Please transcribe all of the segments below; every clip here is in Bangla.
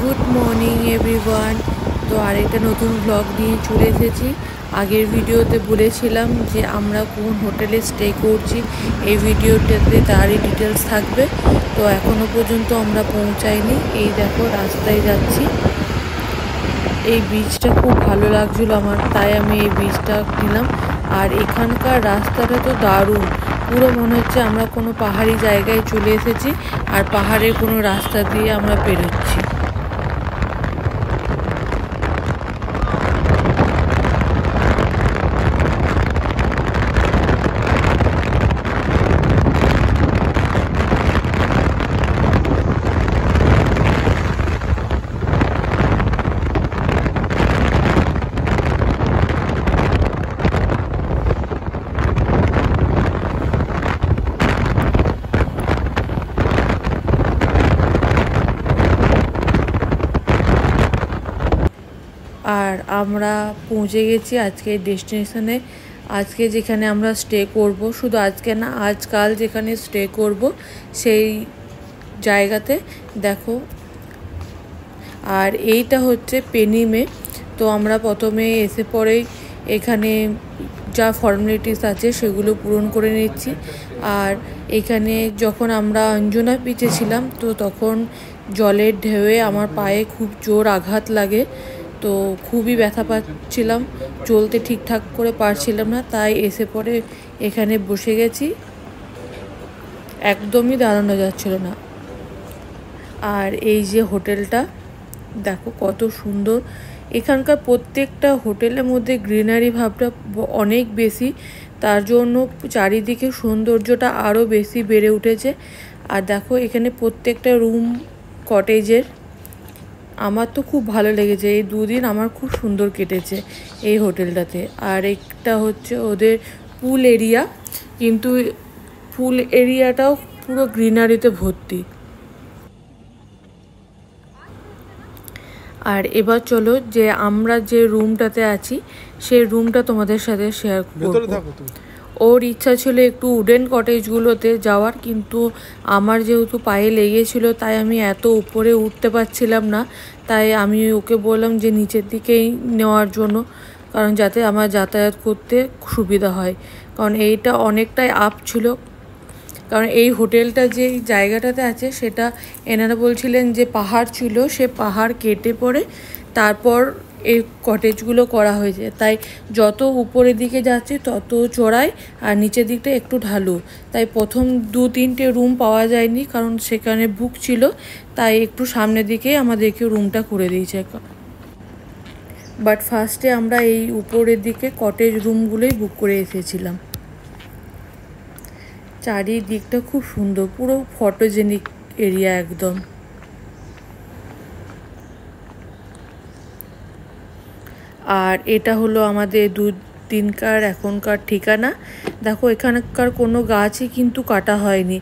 Good morning everyone. তো আরেকটা নতুন ব্লগ নিয়ে চলে এসেছি। আগের ভিডিওতে বলেছিলাম যে আমরা কোন হোটেলে স্টে করছি, এই ভিডিওটাতে তারই ডিটেলস থাকবে। তো এখনও পর্যন্ত আমরা পৌঁছাইনি। এই দেখো রাস্তায় যাচ্ছি। এই বীজটা খুব ভালো লাগছিলো আমার, তাই আমি এই বীজটা নিলাম। আর এখানকার রাস্তাটা তো দারুণ, পুরো মনে হচ্ছে আমরা কোনো পাহাড়ি জায়গায় চলে এসেছি আর পাহাড়ের কোনো রাস্তা দিয়ে আমরা পেরোচ্ছি। আর আমরা পৌঁছে গেছি আজকে ডেস্টিনেশনে। আজকে যেখানে আমরা স্টে করব, শুধু আজকে না, আজকাল যেখানে স্টে করব সেই জায়গাতে দেখো। আর এইটা হচ্ছে পেনিমে। তো আমরা প্রথমে এসে পরেই এখানে যা ফর্মালিটিস আছে সেগুলো পূরণ করে নিচ্ছি। আর এখানে যখন আমরা অঞ্জনা বিচে ছিলাম, তো তখন জলের ঢেউয়ে আমার পায়ে খুব জোর আঘাত লাগে। তো খুবই ব্যথা পাচ্ছিলাম, চলতে ঠিকঠাক করে পারছিলাম না, তাই এসে পরে এখানে বসে গেছি। একদমই দাঁড়ানো যাচ্ছিল না। আর এই যে হোটেলটা দেখো কত সুন্দর। এখানকার প্রত্যেকটা হোটেলের মধ্যে গ্রিনারি ভাবটা অনেক বেশি, তার জন্য চারিদিকে সৌন্দর্যটা আরও বেশি বেড়ে উঠেছে। আর দেখো এখানে প্রত্যেকটা রুম কটেজের। আমার তো খুব ভালো লেগেছে, এই দুদিন আমার খুব সুন্দর কেটেছে এই হোটেলটাতে। আর একটা হচ্ছে ওদের পুল এরিয়া, কিন্তু পুল এরিয়াটাও পুরো গ্রিনারিতে ভর্তি। আর এবার চলো যে আমরা যে রুমটাতে আছি সেই রুমটা তোমাদের সাথে শেয়ার করব। ওর ইচ্ছা ছিল একটু উডেন কটেজগুলোতে যাওয়ার, কিন্তু আমার যেহেতু পায়ে লেগেছিল তাই আমি এত উপরে উঠতে পারছিলাম না। তাই আমি ওকে বললাম যে নিচের দিকেই নেওয়ার জন্য, কারণ যাতে আমার যাতায়াত করতে সুবিধা হয়। কারণ এইটা অনেকটাই আপ ছিল, কারণ এই হোটেলটা যে জায়গাটাতে আছে সেটা এনারা বলছিলেন যে পাহাড় ছিল, সে পাহাড় কেটে পড়ে তারপর এই কটেজগুলো করা হয়েছে। তাই যত উপরের দিকে যাচ্ছে তত চড়াই, আর নিচের দিকটা একটু ঢালু। তাই প্রথম 2-3টে রুম পাওয়া যায়নি, কারণ সেখানে বুক ছিল। তাই একটু সামনের দিকে আমাদেরকে রুমটা করে দিয়েছে। বাট ফার্স্টে আমরা এই উপরের দিকে কটেজ রুমগুলোই বুক করে এসেছিলাম। চারিদিকটা খুব সুন্দর, পুরো ফটোজেনিক এরিয়া একদম। আর এটা হলো আমাদের 2 দিনকার এখনকার ঠিকানা। দেখো এখানকার কোনো গাছই কিন্তু কাটা হয়নি।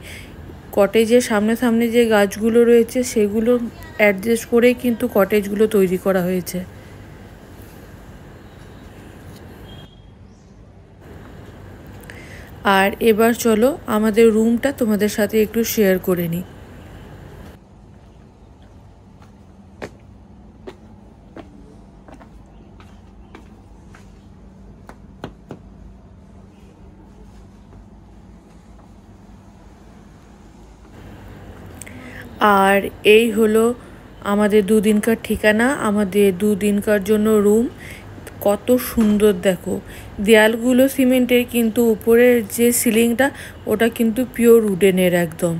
কটেজের সামনে সামনে যে গাছগুলো রয়েছে সেগুলো অ্যাডজাস্ট করেই কিন্তু কটেজগুলো তৈরি করা হয়েছে। আর এবার চলো আমাদের রুমটা তোমাদের সাথে একটু শেয়ার করে নিই। আর এই হলো আমাদের 2 দিনকার ঠিকানা, আমাদের 2 দিনকার জন্য রুম। কত সুন্দর দেখো, দেয়ালগুলো সিমেন্টের, কিন্তু উপরের যে সিলিংটা ওটা কিন্তু পিওর উডেনের একদম।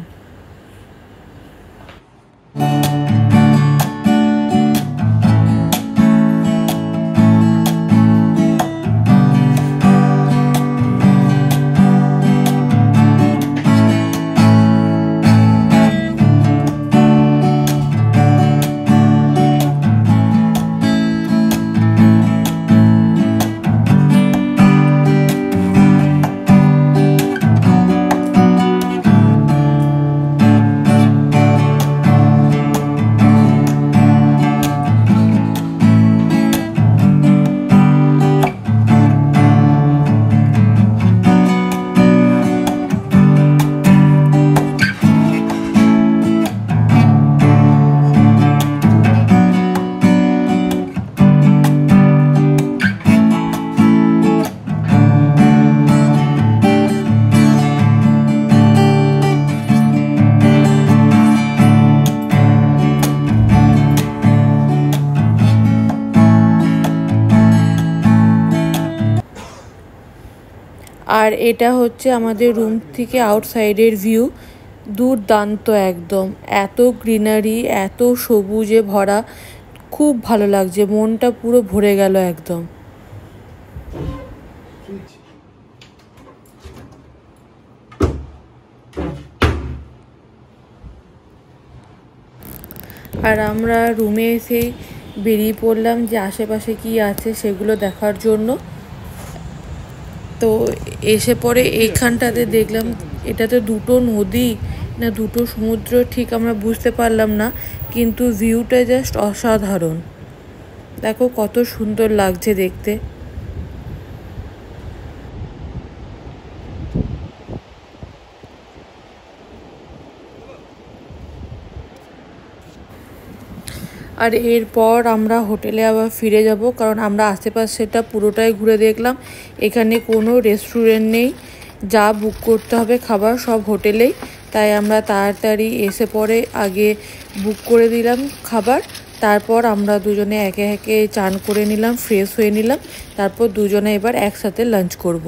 আর এটা হচ্ছে আমাদের রুম থেকে আউটসাইডের ভিউ। দুর্দান্ত একদম, এত গ্রিনারি, এত সবুজে ভরা, খুব ভালো লাগছে, মনটা পুরো ভরে গেল একদম। আর আমরা রুমে এসেই বেরিয়ে পড়লাম যে আশেপাশে কি আছে সেগুলো দেখার জন্য। তো এসে পরে এইখানটাতে দেখলাম এটাতে দুটো নদী না দুটো সমুদ্র ঠিক আমরা বুঝতে পারলাম না, কিন্তু ভিউটা জাস্ট অসাধারণ। দেখো কত সুন্দর লাগছে দেখতে। আর এরপর আমরা হোটেলে আবার ফিরে যাব, কারণ আমরা আশেপাশেটা পুরোটাই ঘুরে দেখলাম। এখানে কোনো রেস্টুরেন্ট নেই, যা বুক করতে হবে খাবার সব হোটেলেই। তাই আমরা তাড়াতাড়ি এসে পরে আগে বুক করে দিলাম খাবার। তারপর আমরা দুজনে একে একে চান করে নিলাম, ফ্রেশ হয়ে নিলাম, তারপর দুজনে এবার একসাথে লাঞ্চ করব।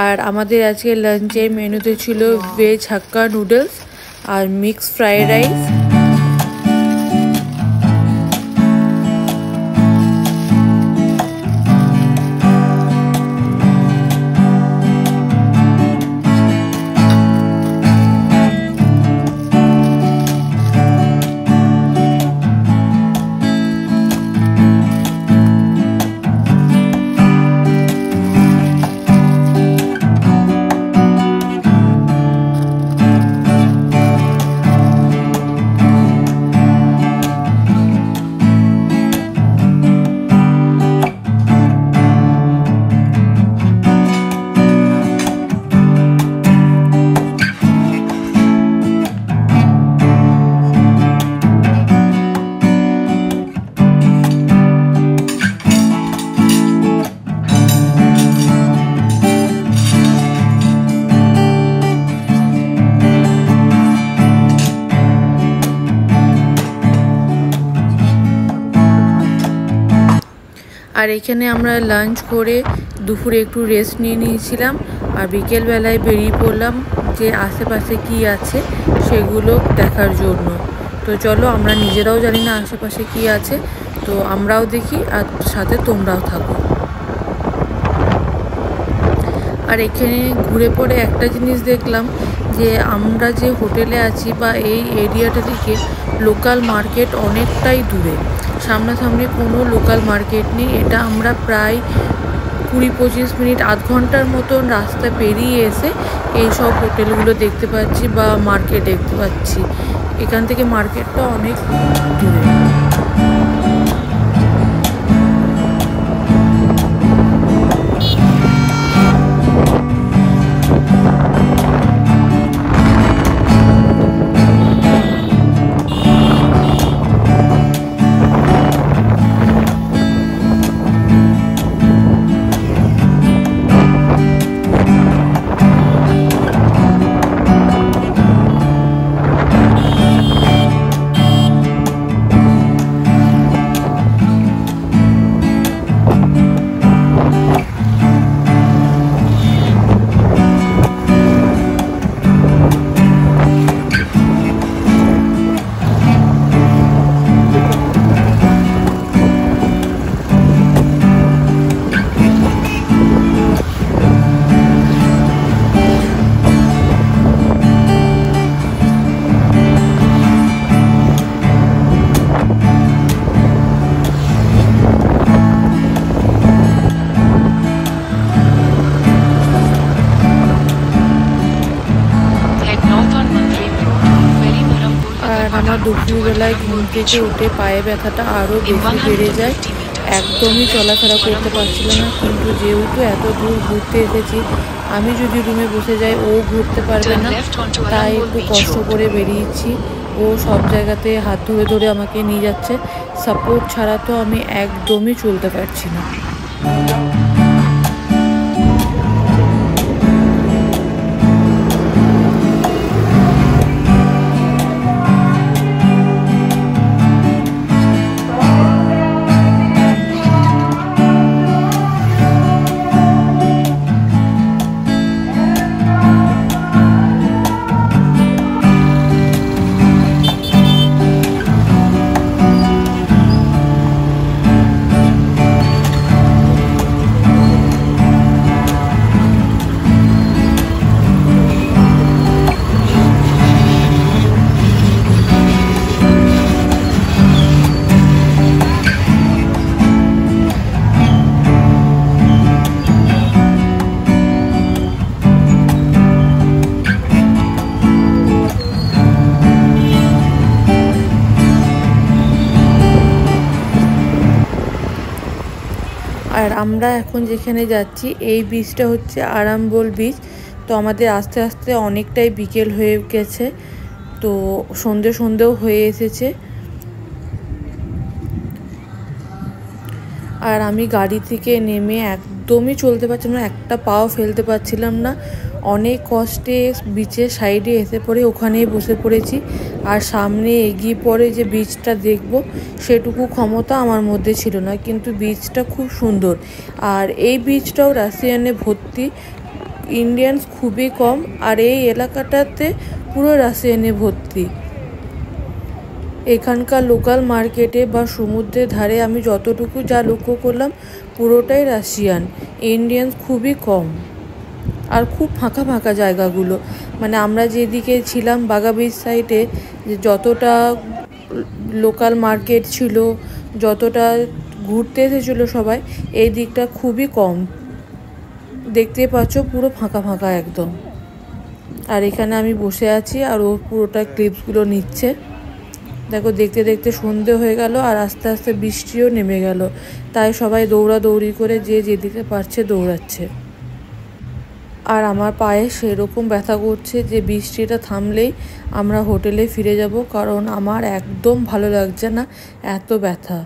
আর আমাদের আজকে লাঞ্চের মেনুতে ছিল ভেজ হাক্কা নুডলস আর মিক্স ফ্রাইড রাইস। আর এখানে আমরা লাঞ্চ করে দুপুরে একটু রেস্ট নিয়ে নিয়েছিলাম, আর বিকেলবেলায় বেরিয়ে পড়লাম যে আশেপাশে কি আছে সেগুলো দেখার জন্য। তো চলো, আমরা নিজেরাও জানি না আশেপাশে কি আছে, তো আমরাও দেখি আর সাথে তোমরাও থাকো। আর এখানে ঘুরে পড়ে একটা জিনিস দেখলাম যে আমরা যে হোটেলে আছি বা এই এরিয়াটা থেকে লোকাল মার্কেট অনেকটাই দূরে, সামনাসামনি কোনো লোকাল মার্কেট নেই। এটা আমরা প্রায় 20-25 মিনিট, আধ ঘন্টার মতন রাস্তা পেরিয়ে এসে এই সব হোটেলগুলো দেখতে পাচ্ছি বা মার্কেট দেখতে পাচ্ছি। এখান থেকে মার্কেটটা অনেক দূরে। দুপুরবেলায় ঘুম থেকে উঠে পায়ে ব্যথাটা আরও বেশি বেড়ে যায়, একদমই চলাফেরা করতে পারছিল না। কিন্তু যেহেতু এত দূর ঘুরতে এসেছি, আমি যদি রুমে বসে যাই ও ঘুরতে পারবে না, তাই একটু কষ্ট করে বেরিয়েছি। ও সব জায়গাতে হাত ধরে ধরে আমাকে নিয়ে যাচ্ছে, সাপোর্ট ছাড়া তো আমি একদমই চলতে পারছি না। আর আমরা এখন যেখানে যাচ্ছি এই বিচটা হচ্ছে আরাম্বল বিচ। তো আমাদের আস্তে আস্তে অনেকটাই বিকেল হয়ে গেছে, তো সন্ধেও হয়ে এসেছে। আর আমি গাড়ি থেকে নেমে একদমই চলতে পারছিলাম না, একটা পাও ফেলতে পারছিলাম না। অনেক কষ্টে বিচের সাইডে এসে পড়ে ওখানেই বসে পড়েছি। আর সামনে এগিয়ে পড়ে যে বিচটা দেখব সেটুকু ক্ষমতা আমার মধ্যে ছিল না, কিন্তু বিচটা খুব সুন্দর। আর এই বিচটাও রাশিয়ানে ভর্তি, ইন্ডিয়ানস খুবই কম। আর এই এলাকাটাতে পুরো রাশিয়ানে ভর্তি। এখানকার লোকাল মার্কেটে বা সমুদ্রের ধারে আমি যতটুকু যা লক্ষ্য করলাম পুরোটাই রাশিয়ান, ইন্ডিয়ানস খুবই কম। আর খুব ফাঁকা ফাঁকা জায়গাগুলো, মানে আমরা যেদিকে ছিলাম বাগা বিচ সাইডে, যতটা লোকাল মার্কেট ছিল, যতটা ঘুরতে এসেছিলো সবাই, এই দিকটা খুবই কম। দেখতে পাচ্ছ পুরো ফাঁকা ফাঁকা একদম। আর এখানে আমি বসে আছি আর ও পুরোটা ক্লিপসগুলো নিচ্ছে। দেখো দেখতে দেখতে সন্ধে হয়ে গেল আর আস্তে আস্তে বৃষ্টিও নেমে গেল, তাই সবাই দৌড়াদৌড়ি করে যে যেদিকে পারছে দৌড়াচ্ছে। আর আমার পায়ে সেরকম ব্যথা করছে যে বৃষ্টিটা থামলেই আমরা হোটেলে ফিরে যাব, কারণ আমার একদম ভালো লাগছে না, এত ব্যথা।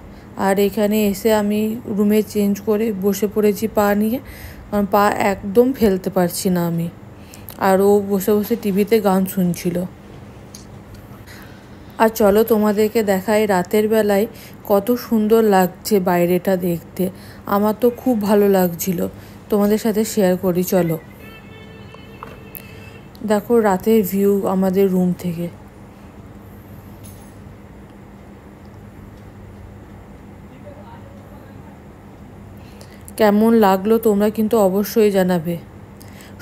আর এখানে এসে আমি রুমে চেঞ্জ করে বসে পড়েছি পা নিয়ে, কারণ পা একদম ফেলতে পারছি না আমি। আর ও বসে বসে টিভিতে গান শুনছিল। আর চলো তোমাদেরকে দেখাই রাতের বেলায় কত সুন্দর লাগছে বাইরেটা দেখতে। আমার তো খুব ভালো লাগছিল, তোমাদের সাথে শেয়ার করি। চলো দেখো রাতের ভিউ আমাদের রুম থেকে। কেমন লাগলো তোমরা কিন্তু অবশ্যই জানাবে।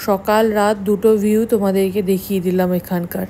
সকাল রাত দুটো ভিউ তোমাদেরকে দেখিয়ে দিলাম এখানকার।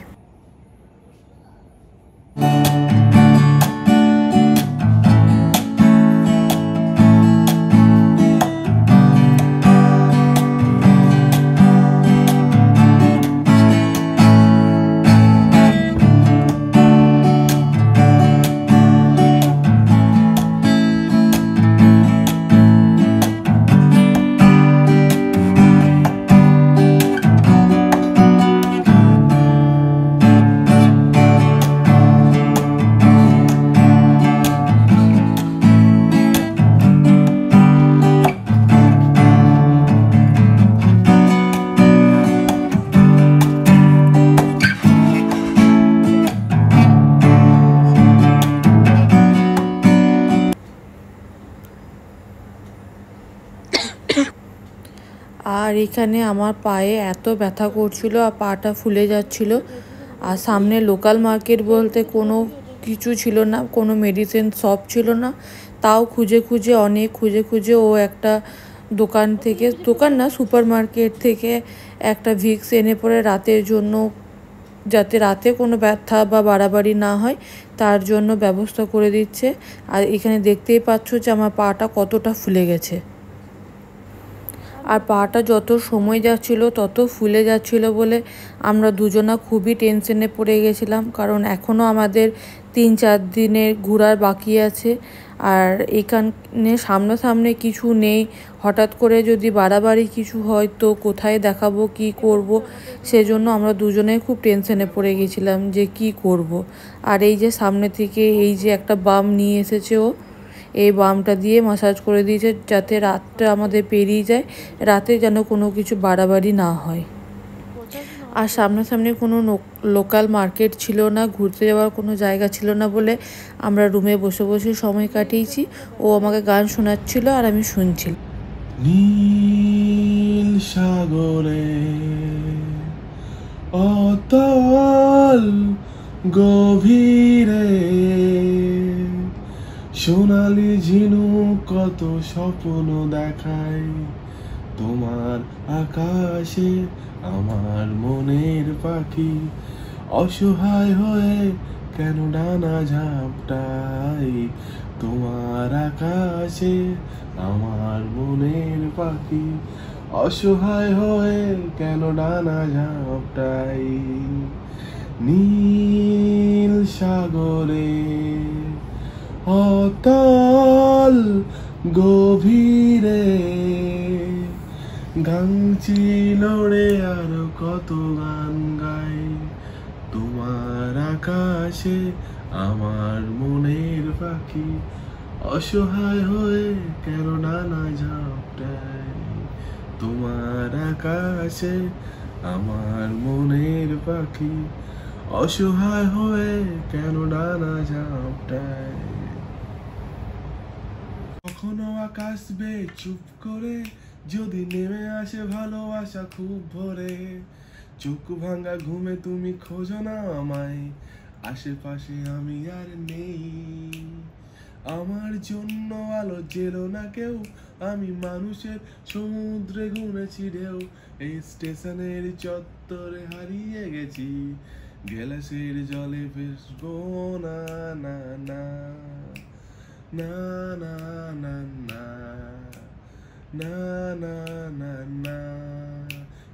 আর এখানে আমার পায়ে এত ব্যথা করছিল আর পাটা ফুলে যাচ্ছিল। আর সামনে লোকাল মার্কেট বলতে কোনো কিছু ছিল না, কোনো মেডিসিন শপ ছিল না। তাও খুঁজে খুঁজে ও একটা দোকান না সুপার মার্কেট থেকে একটা ভিক্স এনে পড়ে রাতের জন্য, যাতে রাতে কোনো ব্যথা বা বাড়াবাড়ি না হয় তার জন্য ব্যবস্থা করে দিচ্ছে। আর এখানে দেখতেই পাচ্ছ যে আমার পাটা কতটা ফুলে গেছে। আর পাটা যত সময় যাচ্ছিল তত ফুলে যাচ্ছিল বলে আমরা দুজনা খুবই টেনশনে পড়ে গেছিলাম, কারণ এখনও আমাদের 3-4 দিনের ঘোরার বাকি আছে। আর এখানে সামনে কিছু নেই, হঠাৎ করে যদি বাড়াবাড়ি কিছু হয় তো কোথায় দেখাবো, কি করব, সেজন্য আমরা দুজনেই খুব টেনশনে পড়ে গেছিলাম যে কি করব। আর এই যে সামনে থেকে এই যে একটা বাম নিয়ে এসেছে ও, এই বামটা দিয়ে মাসাজ করে দিয়েছে যাতে রাতটা আমাদের পেরিয়ে যায়, রাতে যেন কোনো কিছু বাড়াবাড়ি না হয়। আর সামনাসামনি কোনো লোকাল মার্কেট ছিল না, ঘুরতে যাওয়ার কোনো জায়গা ছিল না বলে আমরা রুমে বসে বসে সময় কাটিয়েছি। ও আমাকে গান শোনাচ্ছিল আর আমি শুনছিলাম। নীল সাগরে অতল গভীরে সোনালি ঝিনুক কত স্বপ্ন দেখায়, তোমার আকাশে আমার মনের পাখি অসহায় হয়ে কেন ডানা ঝাপটাই, তোমার আকাশে আমার মনের পাখি অসহায় হয়ে কেন ডানা ঝাপটাই। নীল সাগরে অতল গভীরে গাংচি লড়ে আরো কত গান গাই তোমার আকাশে আমার মনের পাখি অসহায় হয়ে কেন নানা ঝাপটায় তোমার আকাশে আমার মনের পাখি অসহায় হয়ে কেন নানা ঝাপটায় কখনো আকাশ বে চুপ করে যদি নেমে আসে ভালোবাসা খুব ভোরে চোখ ভাঙা ঘুমে তুমি খোঁজো না আমায় আশেপাশে আমি আর নেই আমার জন্য আলো জেলো না কেউ আমি মানুষের সমুদ্রে গুনেছি ঢেউ এই স্টেশনের চত্বরে হারিয়ে গেছি গ্যালাসের জলে ভেসবো না না না না না না না না না না না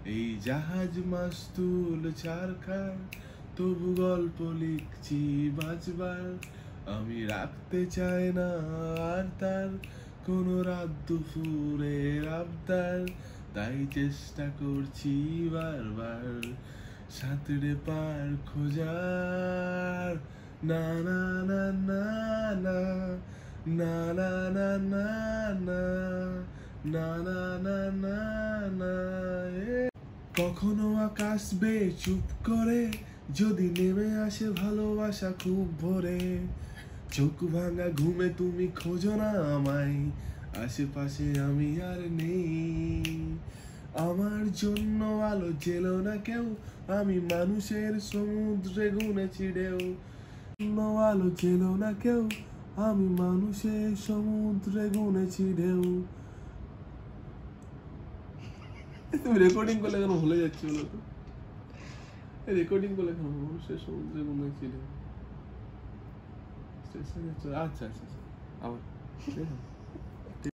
এই জাহাজ মাস্তুল চারখার তবু গল্প লিখছি বাঁচবার আমি রাখতে চাই না আর তার কোনো রাত দুপুরের আবদার তাই চেষ্টা করছি বারবার সাঁতরে পার খোঁজার না না না না না না না না না না না না না না না কখনো আকাশ বে চুপ করে যদি নেমে আসে ভালোবাসা খুব ভোরে চোখ ভাঙা ঘুমে তুমি খোঁজো না আমায় আশেপাশে আমি আর নেই আমার জন্য আলো জেলো না কেউ আমি মানুষের সমুদ্রে গুনেছি ঢেউ আলো জেলো না কেউ আমি মানুষের সমুদ্রে গুনেছি ঢেউ তুমি রেকর্ডিং করলে কেন ভুলে যাচ্ছি বলো তো রেকর্ডিং করলে কেন মানুষের সমুদ্রে গুনেছি ঢেউ আচ্ছা আচ্ছা আবার